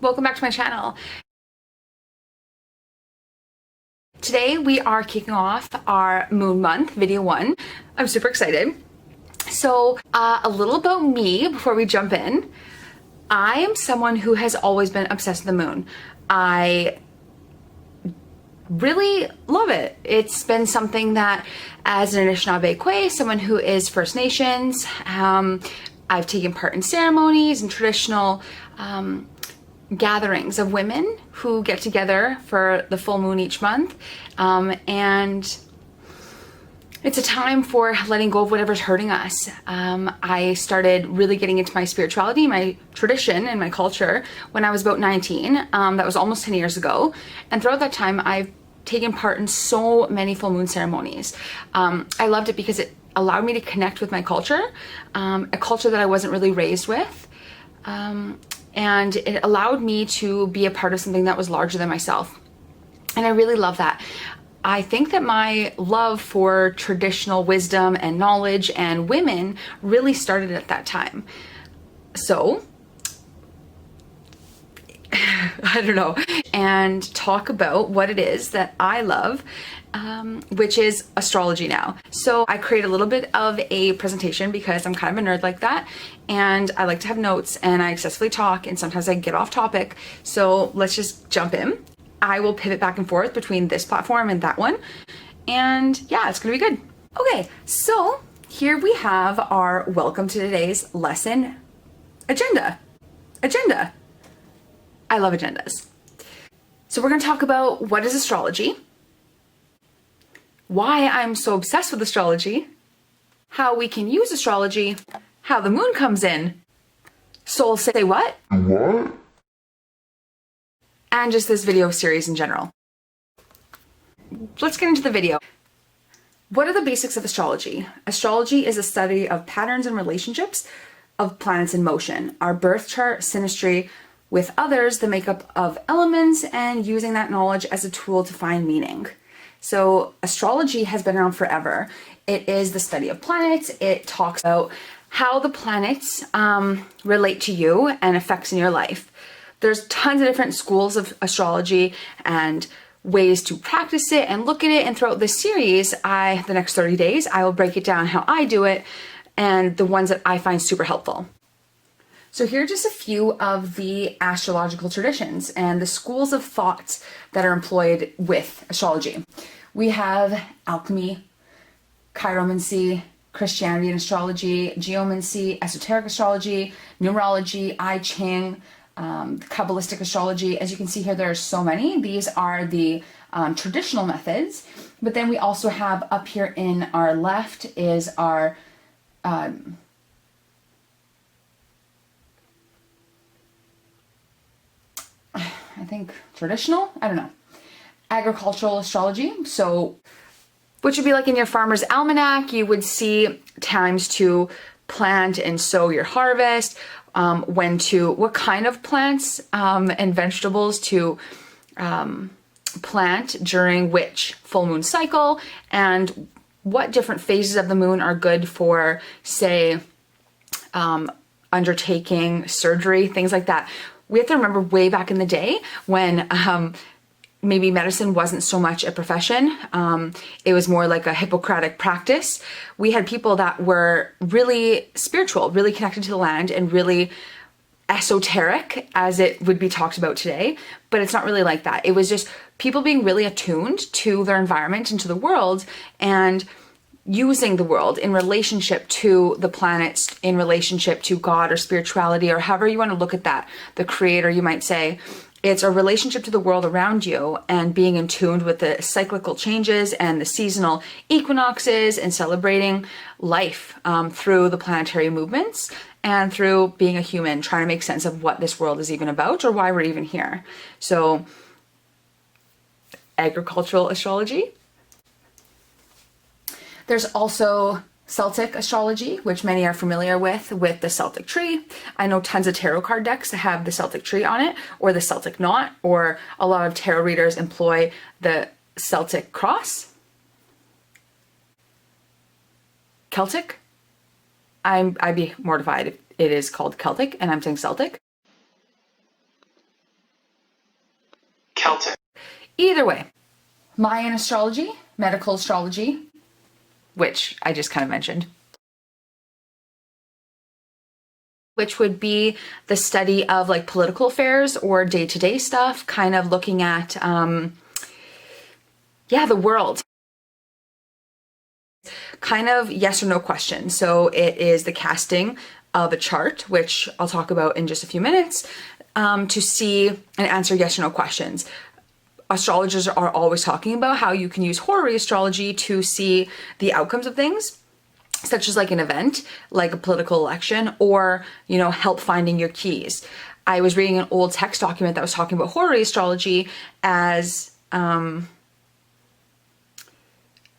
Welcome back to my channel. Today we are kicking off our moon month, video 1. I'm super excited. So a little about me before we jump in. I am someone who has always been obsessed with the moon. I really love it. It's been something that, as an Anishinaabe, someone who is First Nations, I've taken part in ceremonies and traditional gatherings of women who get together for the full moon each month, and it's a time for letting go of whatever's hurting us. I started really getting into my spirituality, my tradition, and my culture when I was about 19. That was almost 10 years ago, and throughout that time I've taken part in so many full moon ceremonies. I loved it because it allowed me to connect with my culture, a culture that I wasn't really raised with. And it allowed me to be a part of something that was larger than myself. And I really love that. I think that my love for traditional wisdom and knowledge and women really started at that time. So, I don't know, and talk about what it is that I love, which is astrology now. So I create a little bit of a presentation because I'm kind of a nerd like that, and I like to have notes, and I excessively talk, and sometimes I get off topic. So let's just jump in. I will pivot back and forth between this platform and that one, and yeah, it's gonna be good. Okay, so here we have our welcome to today's lesson agenda. I love agendas. So we're going to talk about what is astrology, why I'm so obsessed with astrology, how we can use astrology, how the moon comes in, souls say what? What? And just this video series in general. Let's get into the video. What are the basics of astrology? Astrology is a study of patterns and relationships of planets in motion, our birth chart, synastry, with others, the makeup of elements, and using that knowledge as a tool to find meaning. So astrology has been around forever. It is the study of planets. It talks about how the planets relate to you and effects in your life. There's tons of different schools of astrology and ways to practice it and look at it. And throughout this series, the next 30 days, I will break it down how I do it and the ones that I find super helpful. So here are just a few of the astrological traditions and the schools of thought that are employed with astrology. We have alchemy, chiromancy, Christianity and astrology, geomancy, esoteric astrology, numerology, I Ching, Kabbalistic astrology. As you can see here, there are so many. These are the traditional methods. But then we also have up here in our left is our I think traditional, I don't know, agricultural astrology. So, which would be like in your farmer's almanac, you would see times to plant and sow your harvest, what kind of plants and vegetables to plant during which full moon cycle, and what different phases of the moon are good for, say, undertaking surgery, things like that. We have to remember way back in the day when maybe medicine wasn't so much a profession. It was more like a Hippocratic practice. We had people that were really spiritual, really connected to the land, and really esoteric, as it would be talked about today. But it's not really like that. It was just people being really attuned to their environment and to the world, and using the world in relationship to the planets, in relationship to God or spirituality, or however you want to look at that, the creator, you might say. It's a relationship to the world around you and being in tune with the cyclical changes and the seasonal equinoxes, and celebrating life through the planetary movements and through being a human, trying to make sense of what this world is even about or why we're even here. So, agricultural astrology. There's also Celtic astrology, which many are familiar with the Celtic tree. I know tons of tarot card decks that have the Celtic tree on it, or the Celtic knot, or a lot of tarot readers employ the Celtic cross. Celtic? I'd be mortified if it is called Celtic and I'm saying Celtic. Celtic. Either way, Mayan astrology, medical astrology, which I just kind of mentioned, which would be the study of like political affairs or day-to-day stuff, kind of looking at, the world. Kind of yes or no question. So it is the casting of a chart, which I'll talk about in just a few minutes, to see and answer yes or no questions. Astrologers are always talking about how you can use horary astrology to see the outcomes of things, such as like an event, like a political election, or, help finding your keys. I was reading an old text document that was talking about horary astrology as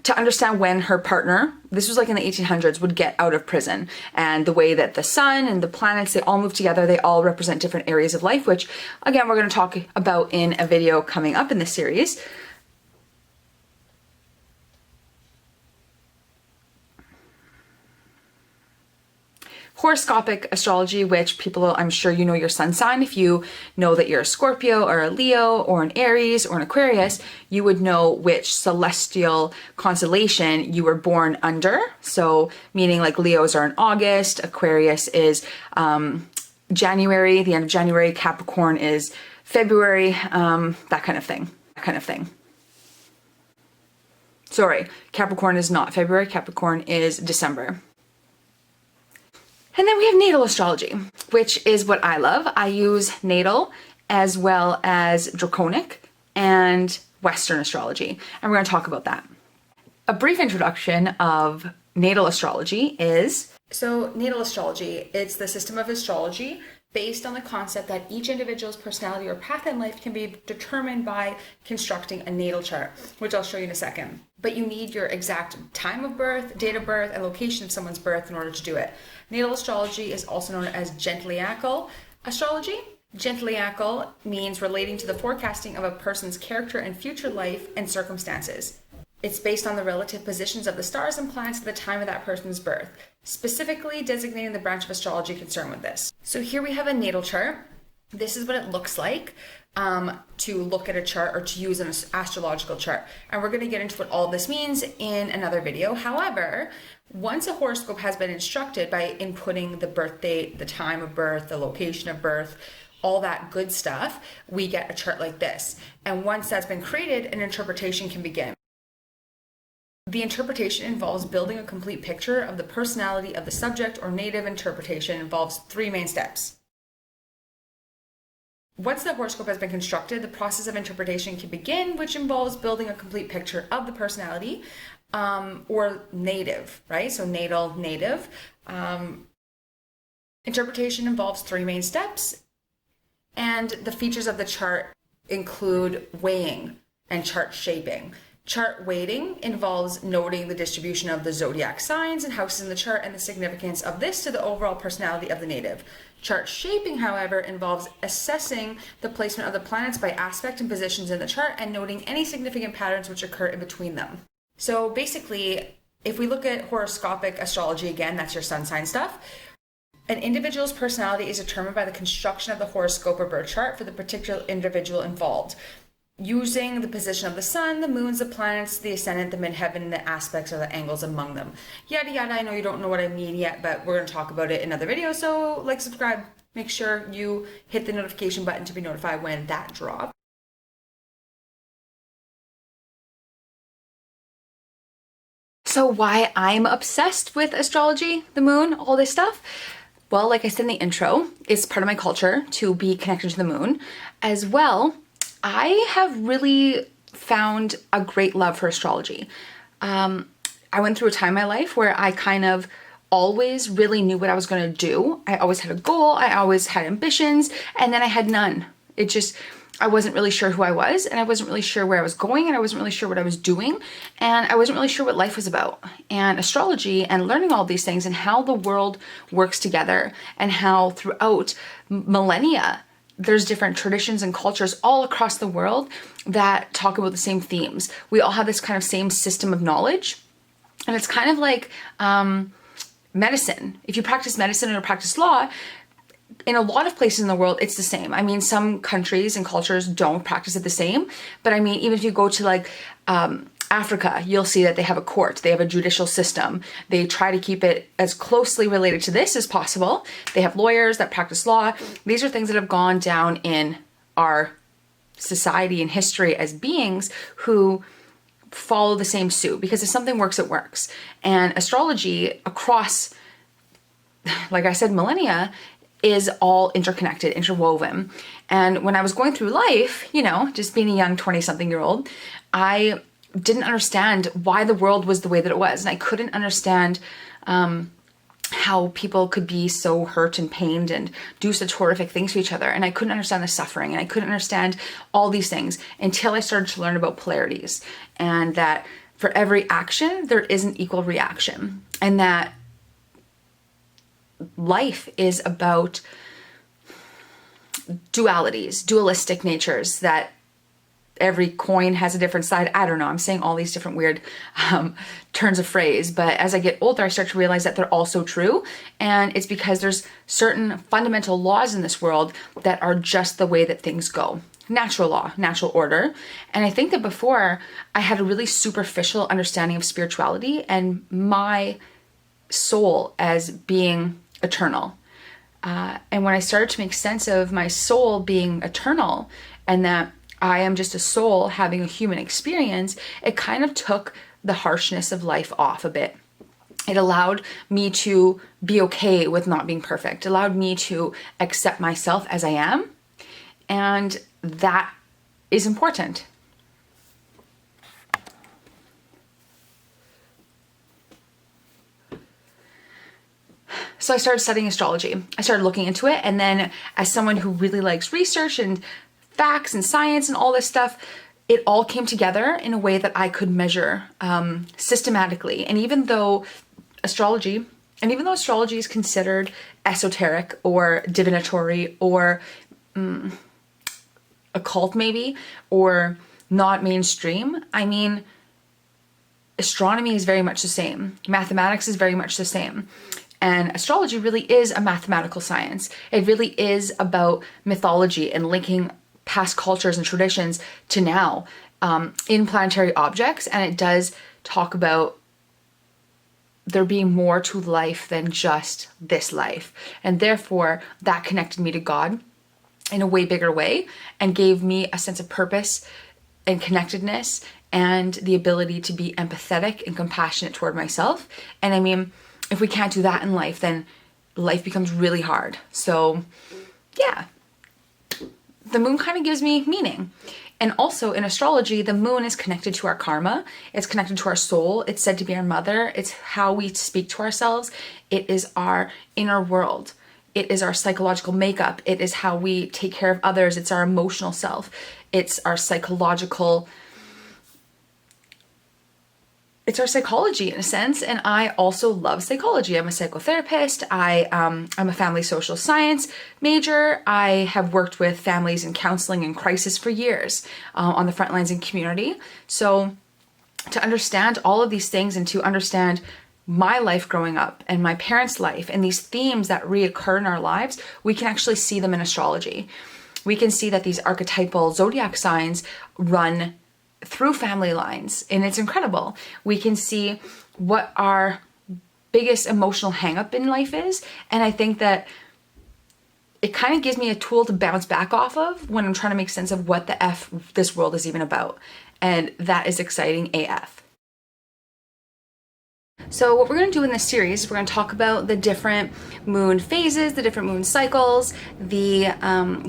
to understand when her partner, this was like in the 1800s, would get out of prison, and the way that the sun and the planets, they all move together, they all represent different areas of life, which again, we're going to talk about in a video coming up in this series. Horoscopic astrology, which people, I'm sure you know your sun sign. If you know that you're a Scorpio or a Leo or an Aries or an Aquarius, you would know which celestial constellation you were born under. So meaning like Leos are in August, Aquarius is January, the end of January, Capricorn is February, that kind of thing. Sorry, Capricorn is not February, Capricorn is December. And then we have natal astrology, which is what I love. I use natal as well as draconic and Western astrology, and we're going to talk about that. A brief introduction of natal astrology is, so natal astrology, it's the system of astrology based on the concept that each individual's personality or path in life can be determined by constructing a natal chart, which I'll show you in a second. But you need your exact time of birth, date of birth, and location of someone's birth in order to do it. Natal astrology is also known as gentiliacal astrology. Gentiliacal means relating to the forecasting of a person's character and future life and circumstances. It's based on the relative positions of the stars and planets at the time of that person's birth, specifically designating the branch of astrology concerned with this. So here we have a natal chart. This is what it looks like to look at a chart or to use an astrological chart. And we're going to get into what all this means in another video. However, once a horoscope has been instructed by inputting the birth date, the time of birth, the location of birth, all that good stuff, we get a chart like this. And once that's been created, an interpretation can begin. The interpretation involves building a complete picture of the personality of the subject, or native interpretation involves 3 main steps. Once the horoscope has been constructed, the process of interpretation can begin, which involves building a complete picture of the personality, or native, right? So natal, native. Interpretation involves 3 main steps, and the features of the chart include weighing and chart shaping. Chart weighting involves noting the distribution of the zodiac signs and houses in the chart and the significance of this to the overall personality of the native. Chart shaping, however, involves assessing the placement of the planets by aspect and positions in the chart and noting any significant patterns which occur in between them. So basically, if we look at horoscopic astrology again, that's your sun sign stuff. An individual's personality is determined by the construction of the horoscope or birth chart for the particular individual involved, using the position of the sun, the moons, the planets, the ascendant, the midheaven, the aspects or the angles among them. Yada yada, I know you don't know what I mean yet, but we're going to talk about it in another video, so like, subscribe, make sure you hit the notification button to be notified when that drops. So why I'm obsessed with astrology, the moon, all this stuff? Well, like I said in the intro, it's part of my culture to be connected to the moon. As well, I have really found a great love for astrology. I went through a time in my life where I kind of always really knew what I was going to do. I always had a goal, I always had ambitions, and then I had none. I wasn't really sure who I was, and I wasn't really sure where I was going, and I wasn't really sure what I was doing, and I wasn't really sure what life was about. And astrology and learning all these things and how the world works together, and how throughout millennia there's different traditions and cultures all across the world that talk about the same themes. We all have this kind of same system of knowledge, and it's kind of like medicine. If you practice medicine or practice law, in a lot of places in the world, it's the same. I mean, some countries and cultures don't practice it the same, but I mean, even if you go to like Africa, you'll see that they have a court, they have a judicial system. They try to keep it as closely related to this as possible. They have lawyers that practice law. These are things that have gone down in our society and history as beings who follow the same suit, because if something works, it works. And astrology across, like I said, millennia, is all interconnected, interwoven. And when I was going through life, you know, just being a young 20-something-year-old, I didn't understand why the world was the way that it was. And I couldn't understand how people could be so hurt and pained and do such horrific things to each other. And I couldn't understand the suffering, and I couldn't understand all these things until I started to learn about polarities, and that for every action, there is an equal reaction, and that life is about dualities, dualistic natures, that every coin has a different side. I don't know. I'm saying all these different weird turns of phrase, but as I get older, I start to realize that they're also true. And it's because there's certain fundamental laws in this world that are just the way that things go. Natural law, natural order. And I think that before I had a really superficial understanding of spirituality and my soul as being eternal. And when I started to make sense of my soul being eternal and that I am just a soul having a human experience, it kind of took the harshness of life off a bit. It allowed me to be okay with not being perfect. It allowed me to accept myself as I am. And that is important. So I started studying astrology. I started looking into it. And then as someone who really likes research and facts and science and all this stuff, it all came together in a way that I could measure systematically. And even though astrology is considered esoteric or divinatory or occult maybe, or not mainstream, I mean, astronomy is very much the same. Mathematics is very much the same. And astrology really is a mathematical science. It really is about mythology and linking past cultures and traditions to now in planetary objects. And it does talk about there being more to life than just this life. And therefore, that connected me to God in a way bigger way and gave me a sense of purpose and connectedness and the ability to be empathetic and compassionate toward myself. And I mean, if we can't do that in life, then life becomes really hard. So yeah, the moon kind of gives me meaning. And also in astrology, the moon is connected to our karma. It's connected to our soul. It's said to be our mother. It's how we speak to ourselves. It is our inner world. It is our psychological makeup. It is how we take care of others. It's our emotional self. It's our psychological, it's our psychology in a sense. And I also love psychology. I'm a psychotherapist. I'm a family social science major. I have worked with families in counseling and crisis for years on the front lines in community. So to understand all of these things and to understand my life growing up and my parents' life and these themes that reoccur in our lives, we can actually see them in astrology. We can see that these archetypal zodiac signs run through family lines, and it's incredible. We can see what our biggest emotional hang-up in life is, and I think that it kind of gives me a tool to bounce back off of when I'm trying to make sense of what the F this world is even about, and that is exciting AF. So what we're going to do in this series is we're going to talk about the different moon phases, the different moon cycles, the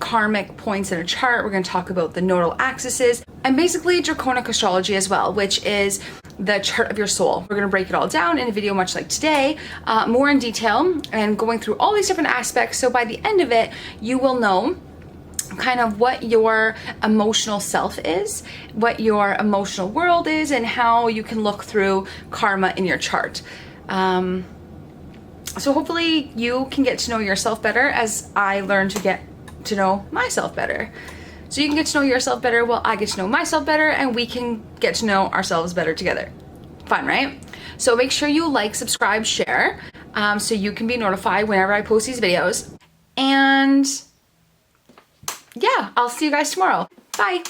karmic points in a chart. We're going to talk about the nodal axes, and basically draconic astrology as well, which is the chart of your soul. We're going to break it all down in a video much like today, more in detail and going through all these different aspects. So by the end of it, you will know kind of what your emotional self is, what your emotional world is, and how you can look through karma in your chart. So hopefully you can get to know yourself better as I learn to get to know myself better. So you can get to know yourself better while I get to know myself better, and we can get to know ourselves better together. Fun, right? So make sure you like, subscribe, share, so you can be notified whenever I post these videos. And yeah, I'll see you guys tomorrow. Bye.